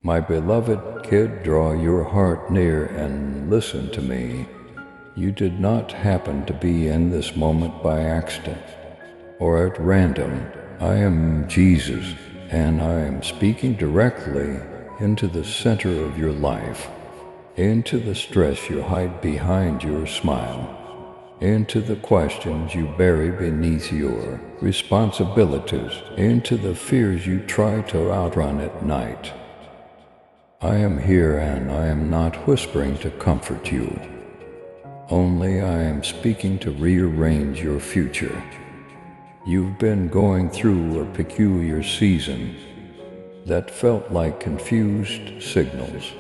My beloved kid, draw your heart near and listen to me. You did not happen to be in this moment by accident or at random. I am Jesus, and I am speaking directly into the center of your life, into the stress you hide behind your smile, into the questions you bury beneath your responsibilities, into the fears you try to outrun at night. I am here, and I am not whispering to comfort you. Only I am speaking to rearrange your future. You've been going through a peculiar season that felt like confused signals,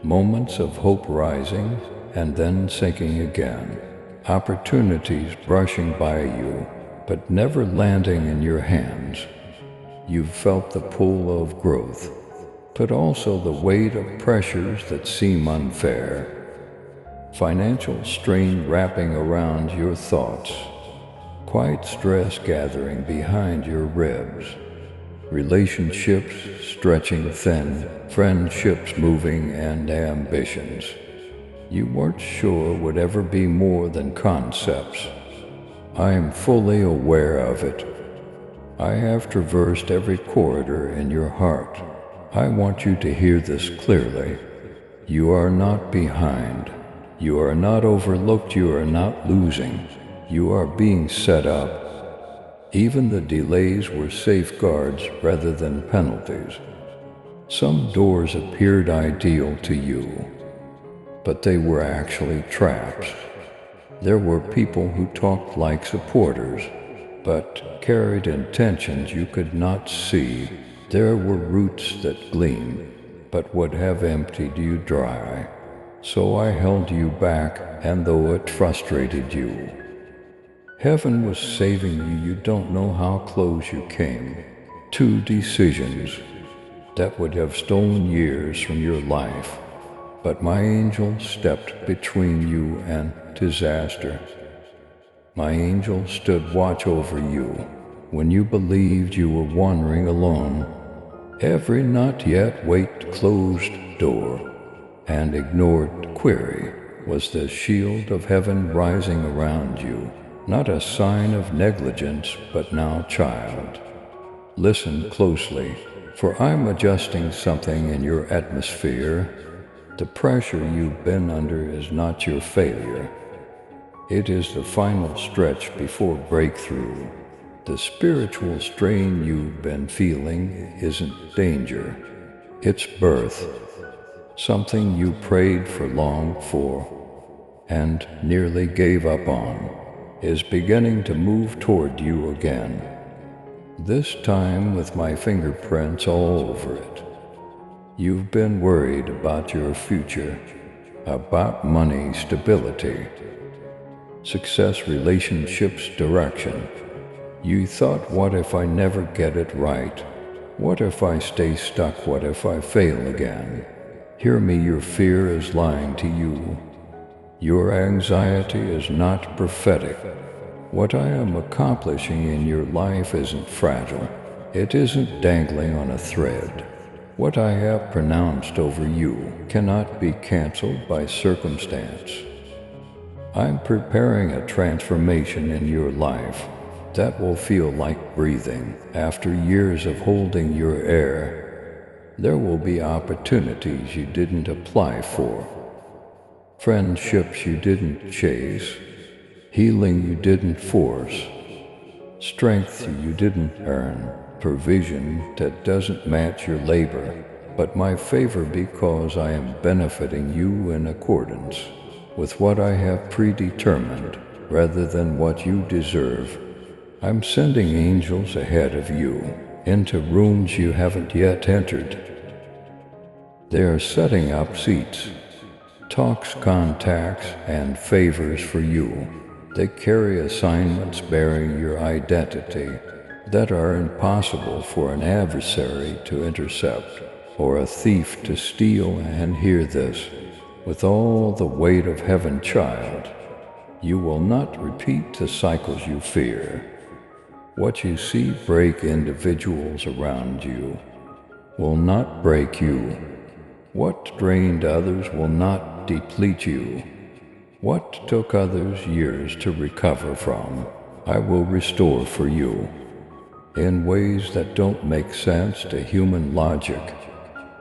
moments of hope rising and then sinking again, opportunities brushing by you but never landing in your hands. You've felt the pull of growth, but also the weight of pressures that seem unfair. Financial strain wrapping around your thoughts, quiet stress gathering behind your ribs, relationships stretching thin, friendships moving, and ambitions you weren't sure would ever be more than concepts. I am fully aware of it. I have traversed every corridor in your heart. I want you to hear this clearly. You are not behind. You are not overlooked. You are not losing. You are being set up. Even the delays were safeguards rather than penalties. Some doors appeared ideal to you, but they were actually traps. There were people who talked like supporters, but carried intentions you could not see. There were roots that gleam, but would have emptied you dry. So I held you back, and though it frustrated you, heaven was saving you. You don't know how close you came. 2 decisions that would have stolen years from your life, but my angel stepped between you and disaster. My angel stood watch over you when you believed you were wandering alone. Every not yet wait closed door and ignored query was the shield of heaven rising around you, not a sign of negligence, but now, child, listen closely, for I'm adjusting something in your atmosphere. The pressure you've been under is not your failure. It is the final stretch before breakthrough. The spiritual strain you've been feeling isn't danger. It's birth. Something you prayed for, longed for, and nearly gave up on is beginning to move toward you again. This time with my fingerprints all over it. You've been worried about your future, about money, stability, success, relationships, direction. You thought, what if I never get it right? What if I stay stuck? What if I fail again? Hear me, your fear is lying to you. Your anxiety is not prophetic. What I am accomplishing in your life isn't fragile. It isn't dangling on a thread. What I have pronounced over you cannot be canceled by circumstance. I'm preparing a transformation in your life that will feel like breathing. After years of holding your air, there will be opportunities you didn't apply for, friendships you didn't chase, healing you didn't force, strength you didn't earn, provision that doesn't match your labor, but my favor, because I am benefiting you in accordance with what I have predetermined rather than what you deserve. I'm sending angels ahead of you into rooms you haven't yet entered. They are setting up seats, talks, contacts, and favors for you. They carry assignments bearing your identity that are impossible for an adversary to intercept or a thief to steal. And hear this, with all the weight of heaven, child, you will not repeat the cycles you fear. What you see break individuals around you will not break you. What drained others will not deplete you. What took others years to recover from, I will restore for you, in ways that don't make sense to human logic.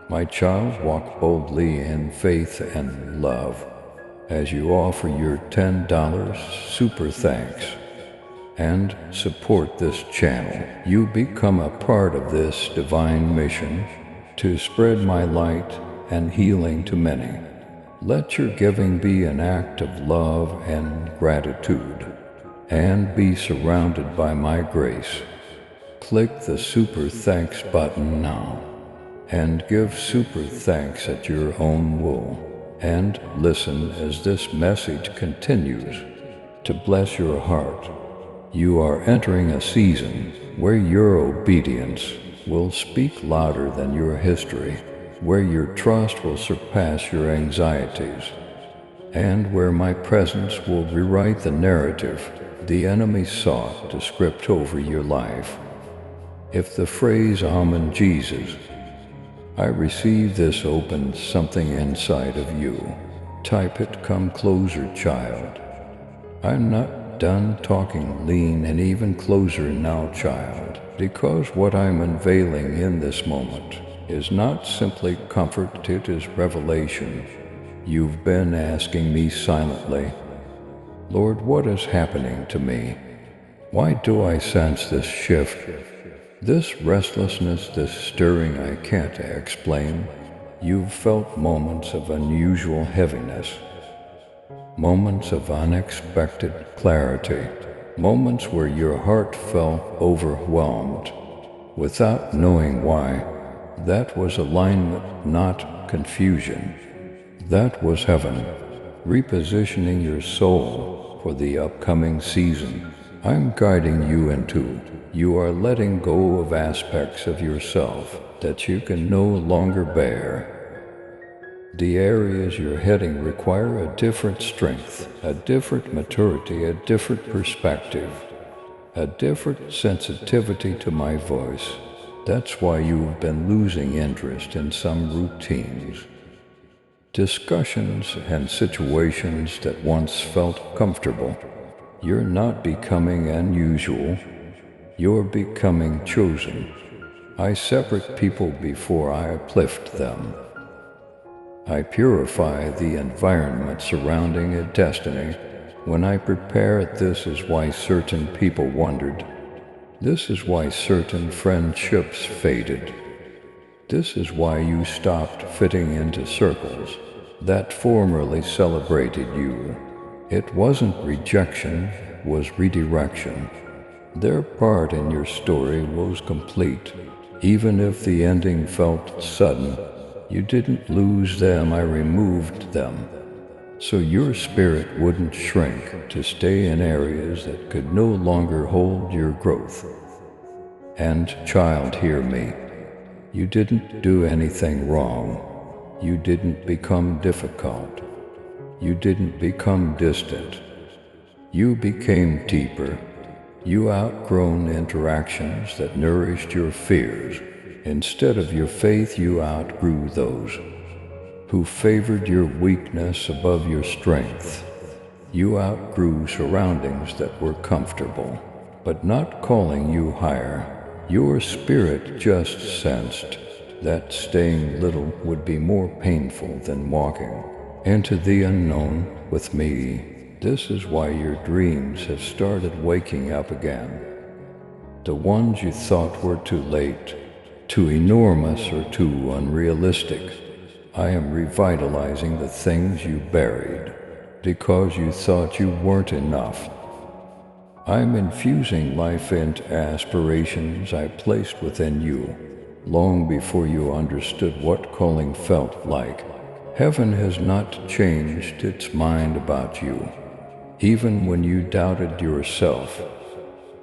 My child, walk boldly in faith and love as you offer your $10 super thanks and support this channel. You become a part of this divine mission to spread my light and healing to many. Let your giving be an act of love and gratitude, and be surrounded by my grace. Click the super thanks button now and give super thanks at your own will, and listen as this message continues to bless your heart. You are entering a season where your obedience will speak louder than your history, where your trust will surpass your anxieties, and where my presence will rewrite the narrative the enemy sought to script over your life. If the phrase "Amen, Jesus, I receive this" opens something inside of you, type it. Come closer, child. I'm not done talking. Lean in even closer now, child, because what I'm unveiling in this moment is not simply comfort, it is revelation. You've been asking me silently, Lord, what is happening to me? Why do I sense this shift, this restlessness, this stirring I can't explain? You've felt moments of unusual heaviness, moments of unexpected clarity, moments where your heart felt overwhelmed without knowing why. That was alignment, not confusion. That was heaven, repositioning your soul for the upcoming season. I'm guiding you into. You are letting go of aspects of yourself that you can no longer bear. The areas you're heading require a different strength, a different maturity, a different perspective, a different sensitivity to my voice. That's why you've been losing interest in some routines, discussions, and situations that once felt comfortable. You're not becoming unusual, you're becoming chosen. I separate people before I uplift them. I purify the environment surrounding a destiny. When I prepare it, this is why certain people wandered. This is why certain friendships faded. This is why you stopped fitting into circles that formerly celebrated you. It wasn't rejection, it was redirection. Their part in your story was complete. Even if the ending felt sudden, you didn't lose them, I removed them, so your spirit wouldn't shrink to stay in areas that could no longer hold your growth. And child, hear me. You didn't do anything wrong. You didn't become difficult. You didn't become distant. You became deeper. You outgrown interactions that nourished your fears. Instead of your faith, you outgrew those who favored your weakness above your strength. You outgrew surroundings that were comfortable, but not calling you higher. Your spirit just sensed that staying little would be more painful than walking into the unknown with me. This is why your dreams have started waking up again. The ones you thought were too late, too enormous, or too unrealistic. I am revitalizing the things you buried because you thought you weren't enough. I'm infusing life into aspirations I placed within you long before you understood what calling felt like. Heaven has not changed its mind about you, even when you doubted yourself.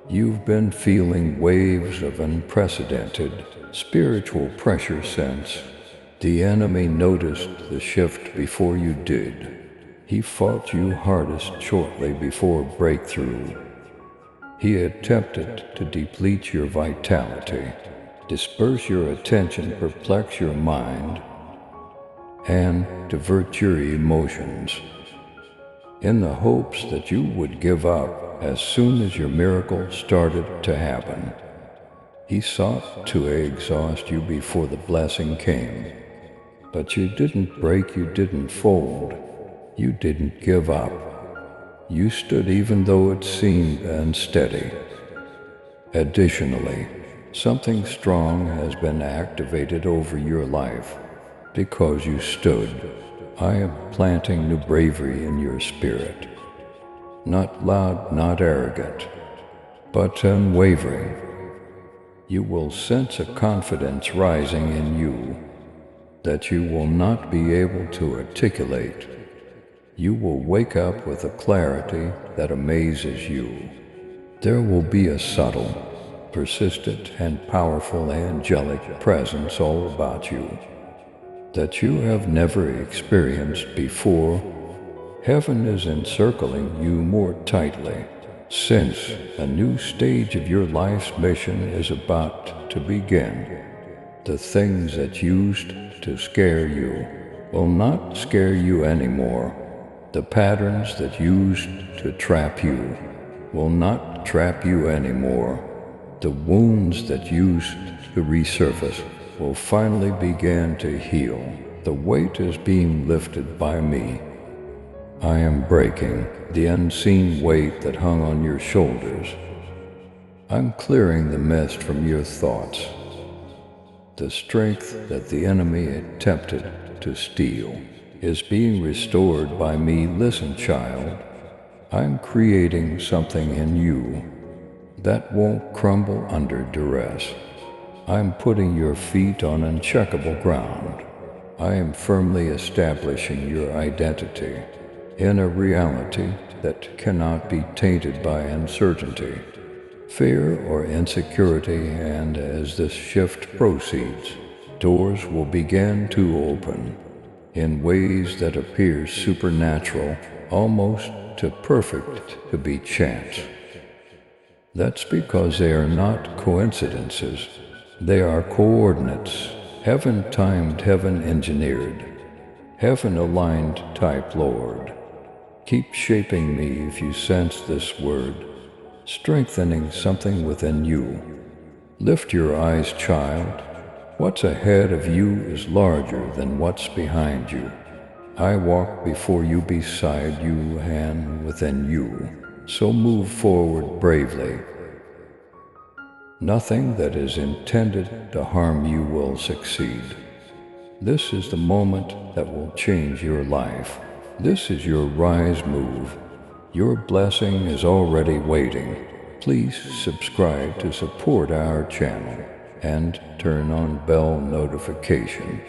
You've been feeling waves of unprecedented spiritual pressure since the enemy noticed the shift before you did. He fought you hardest shortly before breakthrough. He attempted to deplete your vitality, disperse your attention, perplex your mind. and divert your emotions in the hopes that you would give up as soon as your miracle started to happen. He sought to exhaust you before the blessing came. But you didn't break, you didn't fold, you didn't give up. You stood even though it seemed unsteady. Additionally, something strong has been activated over your life because you stood. I am planting new bravery in your spirit. Not loud, not arrogant, but unwavering. You will sense a confidence rising in you that you will not be able to articulate. You will wake up with a clarity that amazes you. There will be a subtle, persistent, and powerful angelic presence all about you that you have never experienced before. Heaven is encircling you more tightly, since a new stage of your life's mission is about to begin. The things that used to scare you will not scare you anymore. The patterns that used to trap you will not trap you anymore. The wounds that used to resurface will finally begin to heal. The weight is being lifted by me. I am breaking the unseen weight that hung on your shoulders. I'm clearing the mist from your thoughts. The strength that the enemy attempted to steal is being restored by me. Listen, child, I'm creating something in you that won't crumble under duress. I'm putting your feet on uncheckable ground. I am firmly establishing your identity in a reality that cannot be tainted by uncertainty, fear, or insecurity, and as this shift proceeds, doors will begin to open in ways that appear supernatural, almost too perfect to be chance. That's because they are not coincidences. They are coordinates, heaven-timed, heaven-engineered, heaven-aligned type Lord. Keep shaping me if you sense this word, strengthening something within you. Lift your eyes, child. What's ahead of you is larger than what's behind you. I walk before you, beside you, and within you. So move forward bravely. Nothing that is intended to harm you will succeed. This is the moment that will change your life. This is your rise move. Your blessing is already waiting. Please subscribe to support our channel and turn on bell notification.